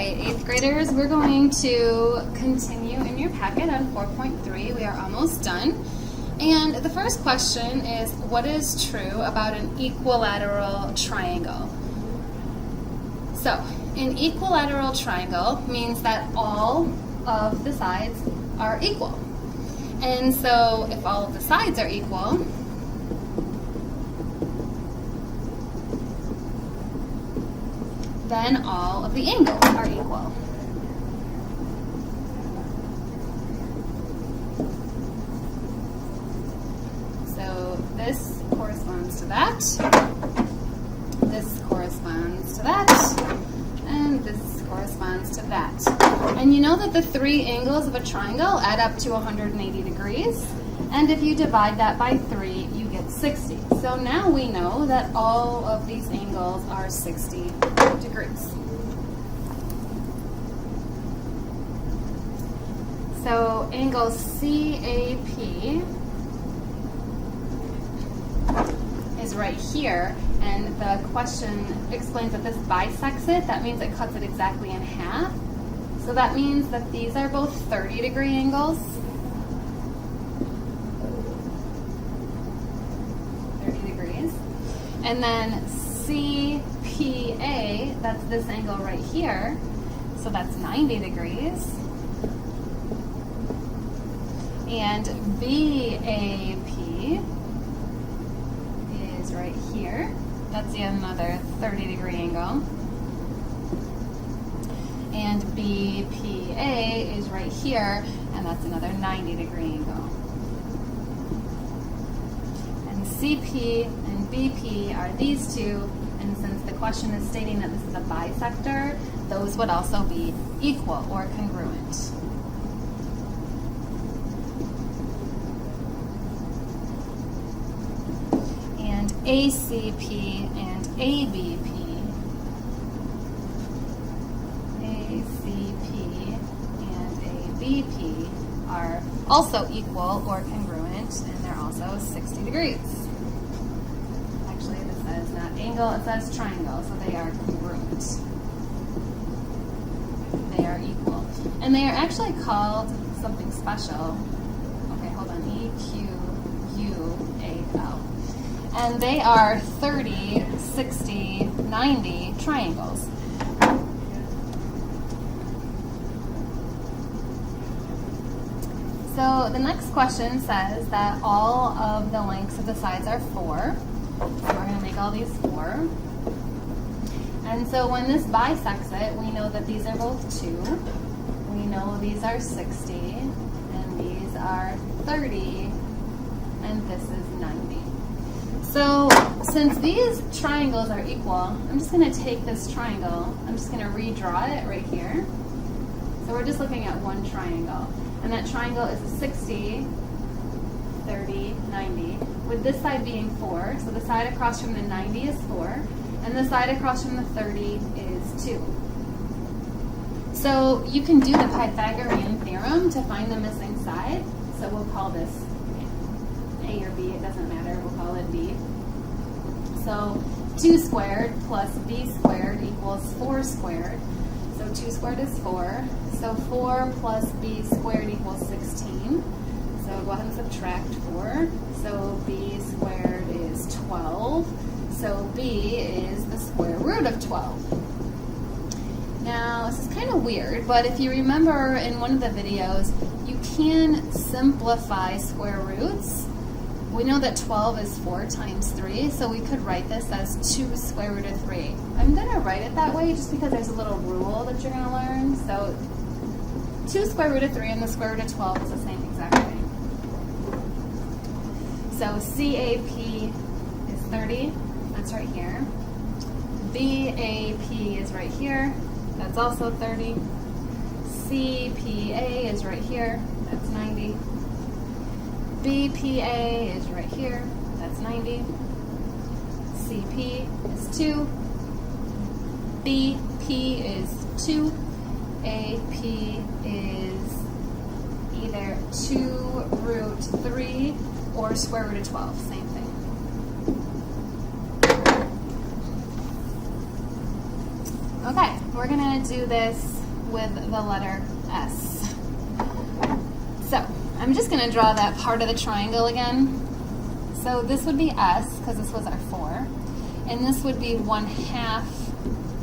right, 8th graders, we're going to continue in your packet on 4.3. We are almost done. And the first question is, what is true about an equilateral triangle? So, an equilateral triangle means that all of the sides are equal. And so, if all of the sides are equal, then all of the angles are equal. So this corresponds to that, this corresponds to that, and this corresponds to that. And you know that the three angles of a triangle add up to 180 degrees, and if you divide that by 3, you get 60. So now we know that all of these angles are 60 degrees. So angle CAP is right here, and the question explains that this bisects it. That means it cuts it exactly in half. So that means that these are both 30-degree angles. 30 degrees. And then CPA, that's this angle right here, so that's 90 degrees. And BAP is right here. That's yet another 30-degree angle. And BPA is right here, and that's another 90-degree angle. And CP and BP are these two, and since the question is stating that this is a bisector, those would also be equal or congruent. And ACP and ABP, BP are also equal or congruent, and they're also 60 degrees. Actually, this says not angle, it says triangle, so they are congruent. They are equal. And they are actually called something special. Okay, hold on, EQUAL. And they are 30, 60, 90 triangles. So the next question says that all of the lengths of the sides are 4. So we're going to make all these 4. And so when this bisects it, we know that these are both 2. We know these are 60, and these are 30, and this is 90. So since these triangles are equal, I'm just going to take this triangle, I'm just going to redraw it right here. So we're just looking at one triangle. And that triangle is a 60, 30, 90, with this side being 4. So the side across from the 90 is 4, and the side across from the 30 is 2. So you can do the Pythagorean theorem to find the missing side. So we'll call this A or B, it doesn't matter, we'll call it B. So 2 squared plus B squared equals 4 squared. So 2 squared is 4. So 4 plus b squared equals 16. So go ahead and subtract 4. So b squared is 12. So b is the square root of 12. Now, this is kind of weird, but if you remember in one of the videos, you can simplify square roots. We know that 12 is 4 times 3, so we could write this as 2 square root of 3. I'm going to write it that way just because there's a little rule that you're going to learn. So 2 square root of 3 and the square root of 12 is the same exact thing. So CAP is 30, that's right here. BAP is right here, that's also 30. CPA is right here, that's 90. BPA is right here, that's 90. CP is 2. BP is 2. AP is either 2 root 3 or square root of 12, same thing. Okay, we're gonna do this with the letter S. So I'm just gonna draw that part of the triangle again. So this would be S, because this was our 4. And this would be 1/2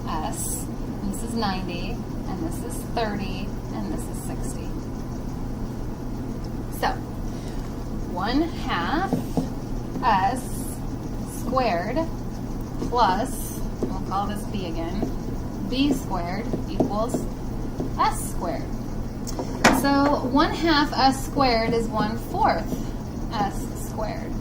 S. And this is 90, and this is 30, and this is 60. So 1/2 S squared plus, we'll call this B again, B squared equals S squared. So 1/2 S squared is 1/4 S squared.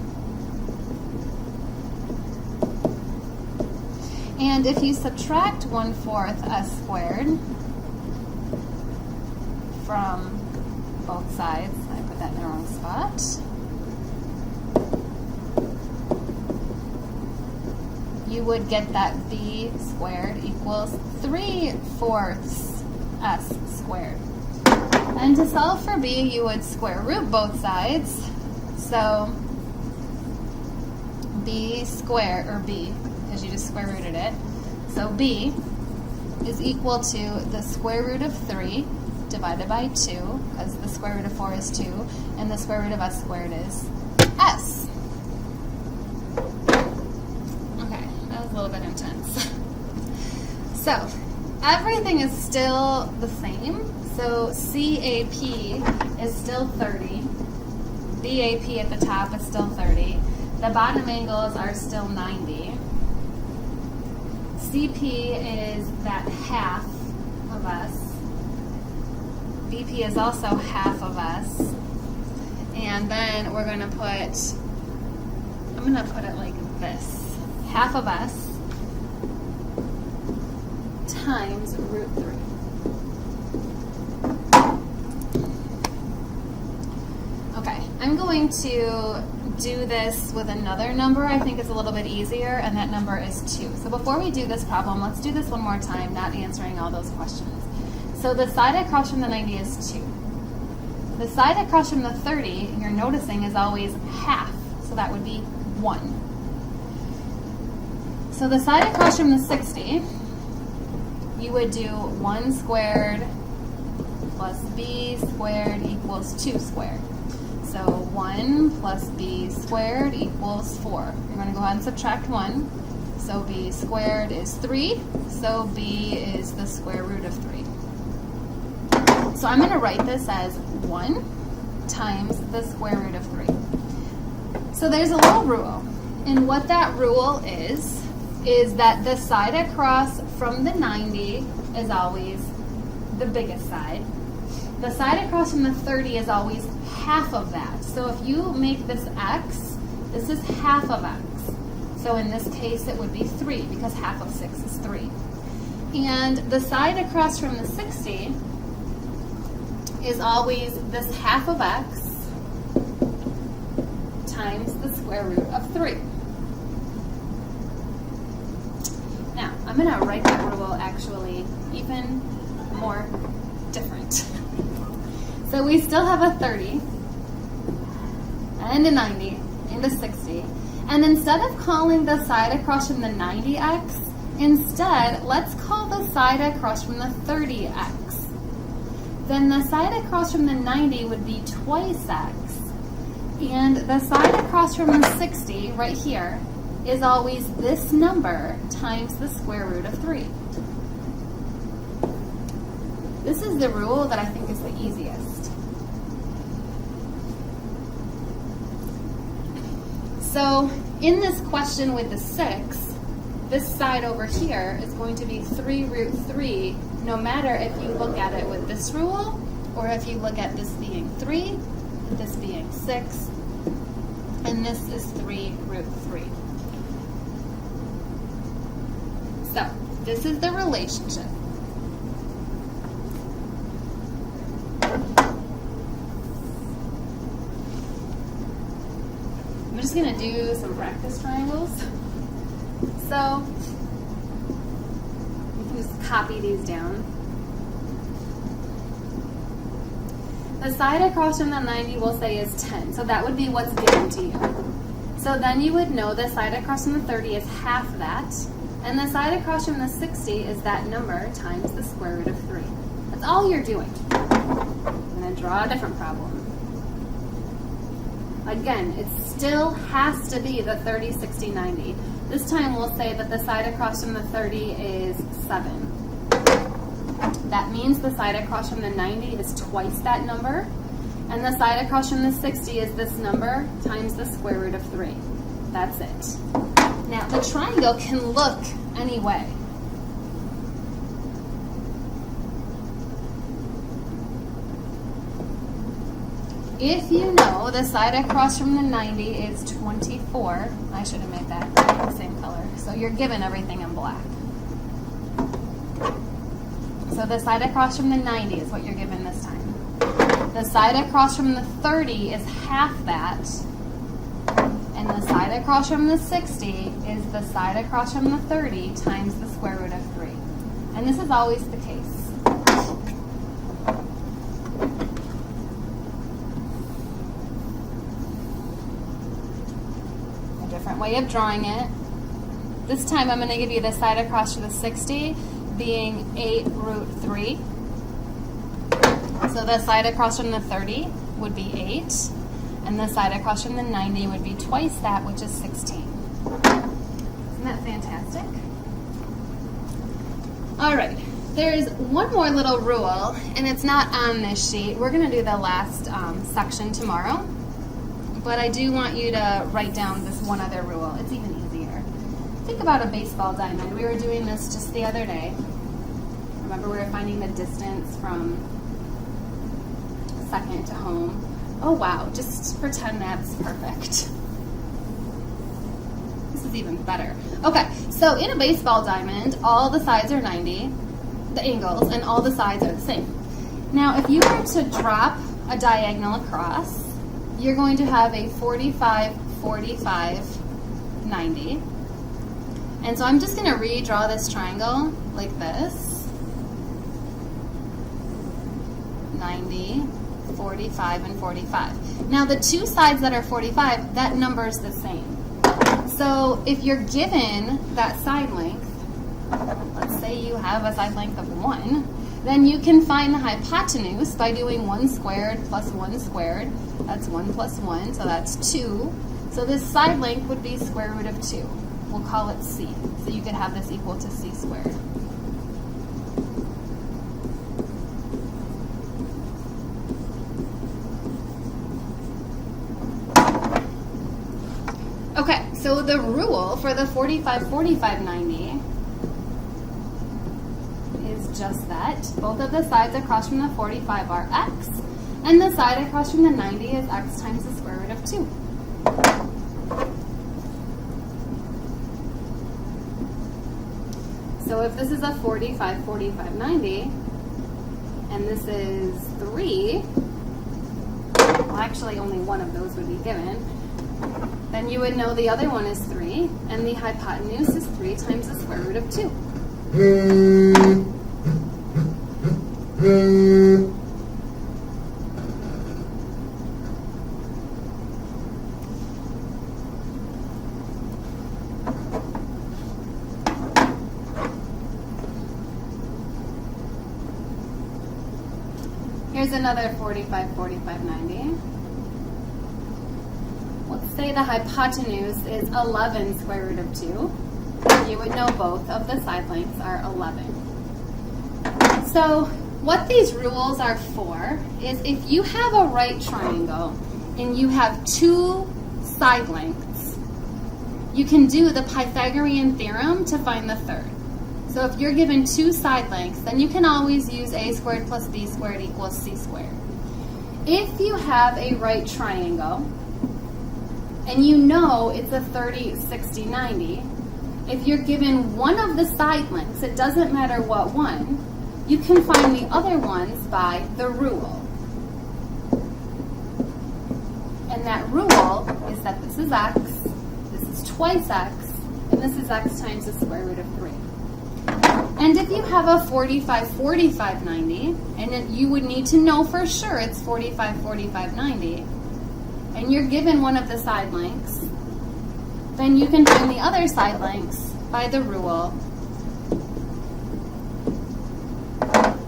And if you subtract 1/4 S squared from both sides, I put that in the wrong spot, you would get that B squared equals 3/4 S squared. And to solve for B, you would square root both sides. So B squared, or B, because you just square rooted it. So B is equal to the square root of 3 divided by 2, because the square root of 4 is 2, and the square root of S squared is S. Okay, that was a little bit intense. So everything is still the same. So CAP is still 30. BAP at the top is still 30. The bottom angles are still 90. CP is that half of S. BP is also half of S. And then we're going to put, I'm going to put it like this. Half of S times root 3. Okay, I'm going to do this with another number. I think it's a little bit easier, and that number is 2. So before we do this problem, let's do this one more time, not answering all those questions. So the side across from the 90 is 2. The side across from the 30, you're noticing, is always half, so that would be 1. So the side across from the 60, you would do 1 squared plus B squared equals 2 squared. So 1 plus B squared equals 4. You're going to go ahead and subtract 1. So B squared is 3. So B is the square root of 3. So I'm going to write this as 1 times the square root of 3. So there's a little rule. And what that rule is that the side across from the 90 is always the biggest side. The side across from the 30 is always half of that. So if you make this x, this is half of x. So in this case, it would be 3, because half of 6 is 3. And the side across from the 60 is always this half of x times the square root of 3. Now, I'm going to write that rule actually even more different. So we still have a 30, and a 90, and a 60. And instead of calling the side across from the 90x, instead, let's call the side across from the 30x. Then the side across from the 90 would be twice x. And the side across from the 60, right here, is always this number times the square root of 3. This is the rule that I think is the easiest. So in this question with the 6, this side over here is going to be 3 root 3, no matter if you look at it with this rule, or if you look at this being 3, this being 6, and this is 3 root 3. So this is the relationship. I'm just going to do some practice triangles. So you can just copy these down. The side across from the 90 we'll say is 10. So that would be what's given to you. So then you would know the side across from the 30 is half that. And the side across from the 60 is that number times the square root of 3. That's all you're doing. I'm going to draw a different problem. Again, it still has to be the 30, 60, 90. This time we'll say that the side across from the 30 is 7. That means the side across from the 90 is twice that number. And the side across from the 60 is this number times the square root of 3. That's it. Now, the triangle can look any way. If you know the side across from the 90 is 24, I should have made that the same color. So you're given everything in black. So the side across from the 90 is what you're given this time. The side across from the 30 is half that. And the side across from the 60 is the side across from the 30 times the square root of 3. And this is always the case. A different way of drawing it. This time I'm going to give you the side across from the 60 being 8 root 3. So the side across from the 30 would be 8. And the side across from the 90 would be twice that, which is 16. Isn't that fantastic? All right, there's one more little rule, and it's not on this sheet. We're going to do the last section tomorrow, but I do want you to write down this one other rule. It's even easier. Think about a baseball diamond. We were doing this just the other day. Remember, we were finding the distance from second to home. Oh wow, just pretend that's perfect. This is even better. Okay, so in a baseball diamond, all the sides are 90, the angles, and all the sides are the same. Now, if you were to drop a diagonal across, you're going to have a 45, 45, 90. And so I'm just going to redraw this triangle like this. 90. 45 and 45. Now the two sides that are 45, that number is the same. So if you're given that side length, let's say you have a side length of 1, then you can find the hypotenuse by doing 1 squared plus 1 squared. That's 1 plus 1, so that's 2. So this side length would be square root of 2. We'll call it c. So you could have this equal to c squared. Okay, so the rule for the 45, 45, 90 is just that. Both of the sides across from the 45 are x, and the side across from the 90 is x times the square root of 2. So if this is a 45, 45, 90, and this is 3, well actually only one of those would be given, then you would know the other one is 3, and the hypotenuse is 3 times the square root of 2. Here's another 45, 45, 90. Let's say the hypotenuse is 11 square root of 2. You would know both of the side lengths are 11. So what these rules are for is if you have a right triangle and you have 2 side lengths, you can do the Pythagorean theorem to find the third. So if you're given 2 side lengths, then you can always use a squared plus b squared equals c squared. If you have a right triangle, and you know it's a 30, 60, 90, if you're given one of the side lengths, it doesn't matter what one, you can find the other ones by the rule. And that rule is that this is x, this is twice x, and this is x times the square root of 3. And if you have a 45, 45, 90, and then you would need to know for sure it's 45, 45, 90, and you're given one of the side lengths, then you can find the other side lengths by the rule.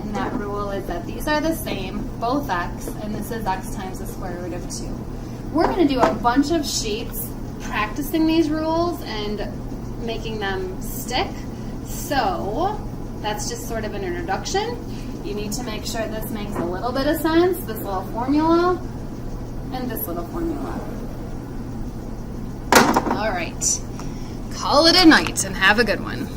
And that rule is that these are the same, both x, and this is x times the square root of 2. We're going to do a bunch of sheets practicing these rules and making them stick. So that's just sort of an introduction. You need to make sure this makes a little bit of sense, this little formula and this little formula. All right, call it a night and have a good one.